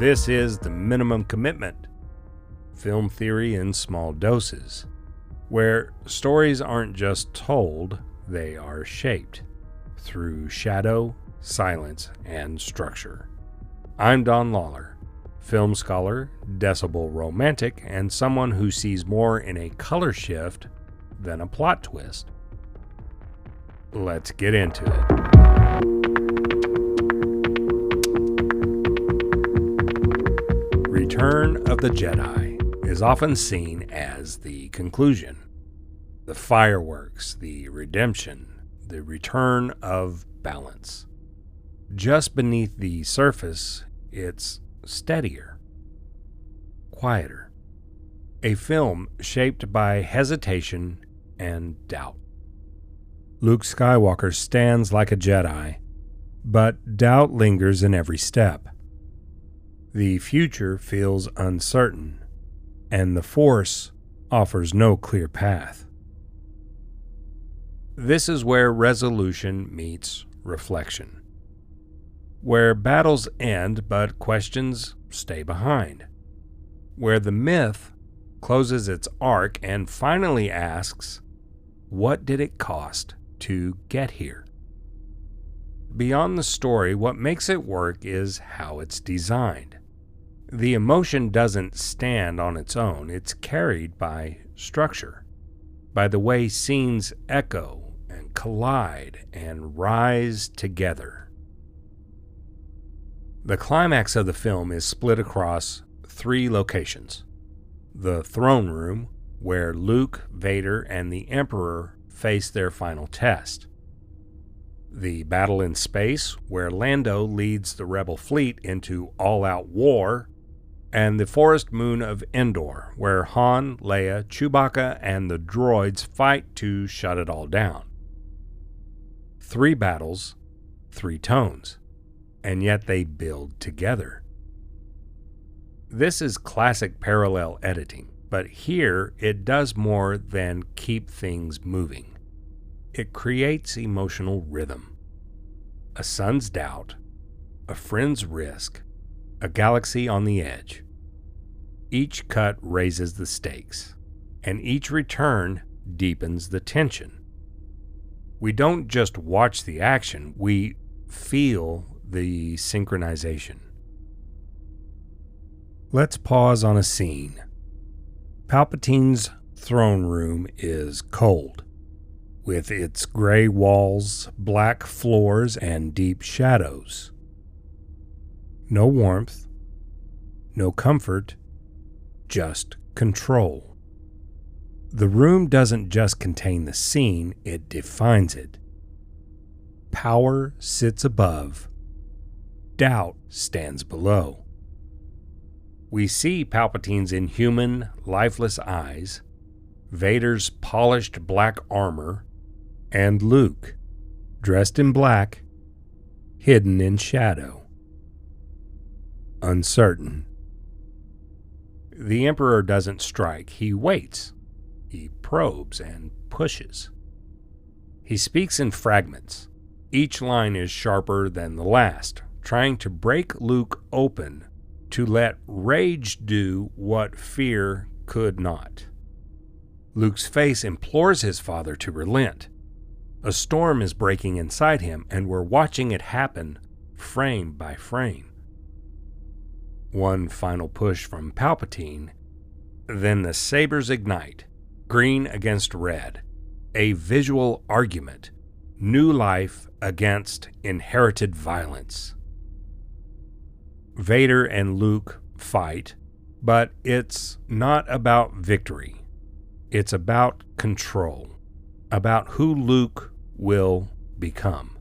This is The Minimum Commitment, film theory in small doses, where stories aren't just told, they are shaped through shadow, silence, and structure. I'm Don Lawler, film scholar, decibel romantic, and someone who sees more in a color shift than a plot twist. Let's get into it. Return of the Jedi is often seen as the conclusion, the fireworks, the redemption, the return of balance. Just beneath the surface, it's steadier, quieter. A film shaped by hesitation and doubt. Luke Skywalker stands like a Jedi, but doubt lingers in every step. The future feels uncertain, and the Force offers no clear path. This is where resolution meets reflection, where battles end but questions stay behind, where the myth closes its arc and finally asks, what did it cost to get here? Beyond the story, what makes it work is how it's designed. The emotion doesn't stand on its own, it's carried by structure, by the way scenes echo and collide and rise together. The climax of the film is split across 3 locations. The throne room, where Luke, Vader, and the Emperor face their final test. The battle in space, where Lando leads the rebel fleet into all-out war, and the forest moon of Endor, where Han, Leia, Chewbacca, and the droids fight to shut it all down. 3 battles, 3 tones, and yet they build together. This is classic parallel editing, but here it does more than keep things moving. It creates emotional rhythm. A son's doubt, a friend's risk, a galaxy on the edge. Each cut raises the stakes, and each return deepens the tension. We don't just watch the action, we feel the synchronization. Let's pause on a scene. Palpatine's throne room is cold, with its gray walls, black floors, and deep shadows. No warmth, no comfort, just control. The room doesn't just contain the scene, it defines it. Power sits above, doubt stands below. We see Palpatine's inhuman, lifeless eyes, Vader's polished black armor, and Luke, dressed in black, hidden in shadow. Uncertain. The Emperor doesn't strike, he waits. He probes and pushes. He speaks in fragments. Each line is sharper than the last, trying to break Luke open, to let rage do what fear could not. Luke's face implores his father to relent. A storm is breaking inside him, and we're watching it happen frame by frame. One final push from Palpatine, then the sabers ignite, green against red, a visual argument, new life against inherited violence. Vader and Luke fight, but it's not about victory. It's about control, about who Luke will become.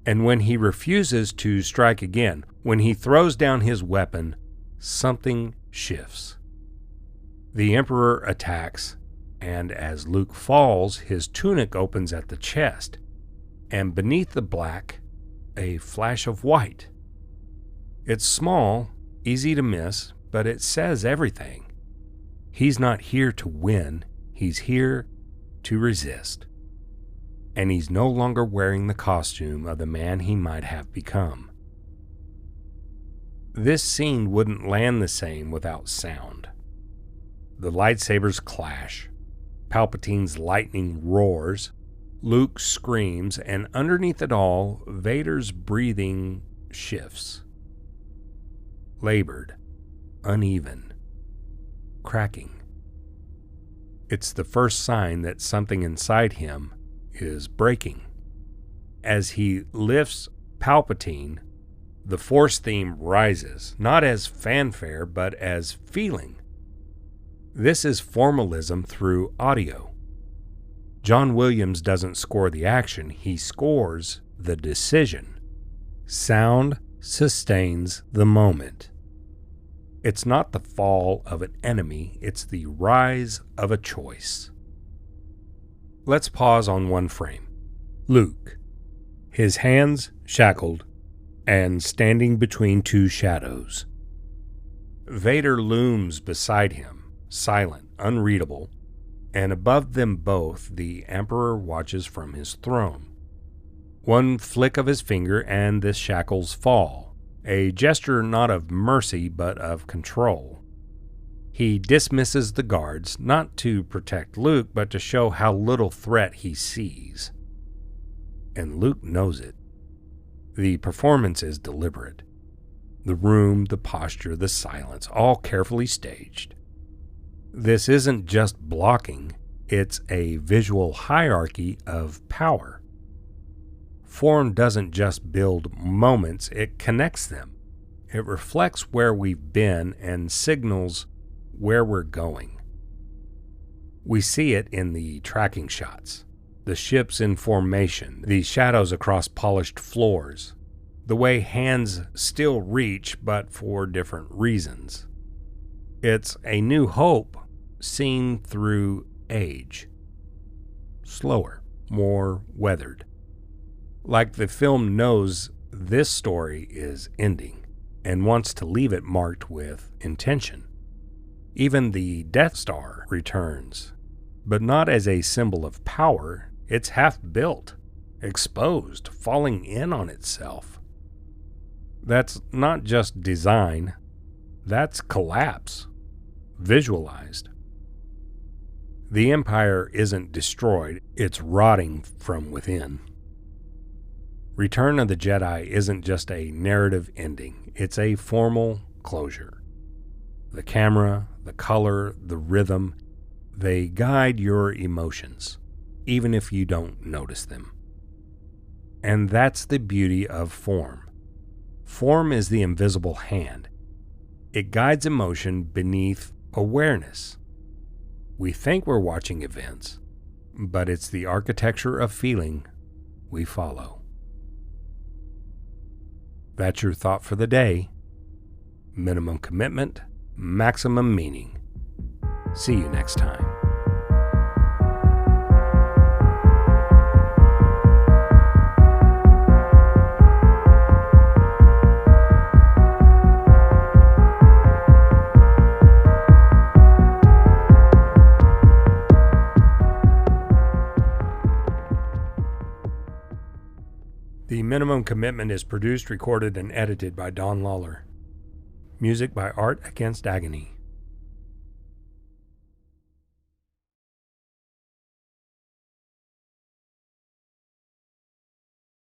And when he refuses to strike again, when he throws down his weapon, something shifts. The Emperor attacks, and as Luke falls, his tunic opens at the chest, and beneath the black, a flash of white. It's small, easy to miss, but it says everything. He's not here to win, he's here to resist. And he's no longer wearing the costume of the man he might have become. This scene wouldn't land the same without sound. The lightsabers clash, Palpatine's lightning roars, Luke screams, and underneath it all, Vader's breathing shifts. Labored, uneven, cracking. It's the first sign that something inside him is breaking. As he lifts Palpatine, the Force theme rises, not as fanfare, but as feeling. This is formalism through audio. John Williams doesn't score the action, he scores the decision. Sound sustains the moment. It's not the fall of an enemy, it's the rise of a choice. Let's pause on one frame. Luke, his hands shackled and standing between two shadows. Vader looms beside him, silent, unreadable, and above them both the Emperor watches from his throne. One flick of his finger and the shackles fall, a gesture not of mercy but of control. He dismisses the guards, not to protect Luke, but to show how little threat he sees. And Luke knows it. The performance is deliberate. The room, the posture, the silence, all carefully staged. This isn't just blocking, it's a visual hierarchy of power. Form doesn't just build moments, it connects them. It reflects where we've been and signals where we're going. We see it in the tracking shots, the ships in formation, the shadows across polished floors, the way hands still reach but for different reasons. It's A New Hope seen through age. Slower, more weathered. Like the film knows this story is ending and wants to leave it marked with intention. Even the Death Star returns, but not as a symbol of power. It's half built, exposed, falling in on itself. That's not just design, that's collapse, visualized. The Empire isn't destroyed, it's rotting from within. Return of the Jedi isn't just a narrative ending, it's a formal closure. The camera, the color, the rhythm, they guide your emotions, even if you don't notice them. And that's the beauty of form. Form is the invisible hand. It guides emotion beneath awareness. We think we're watching events, but it's the architecture of feeling we follow. That's your thought for the day. Minimum commitment, maximum meaning. See you next time. The Minimum Commitment is produced, recorded, and edited by Don Lawler. Music by Art Against Agony.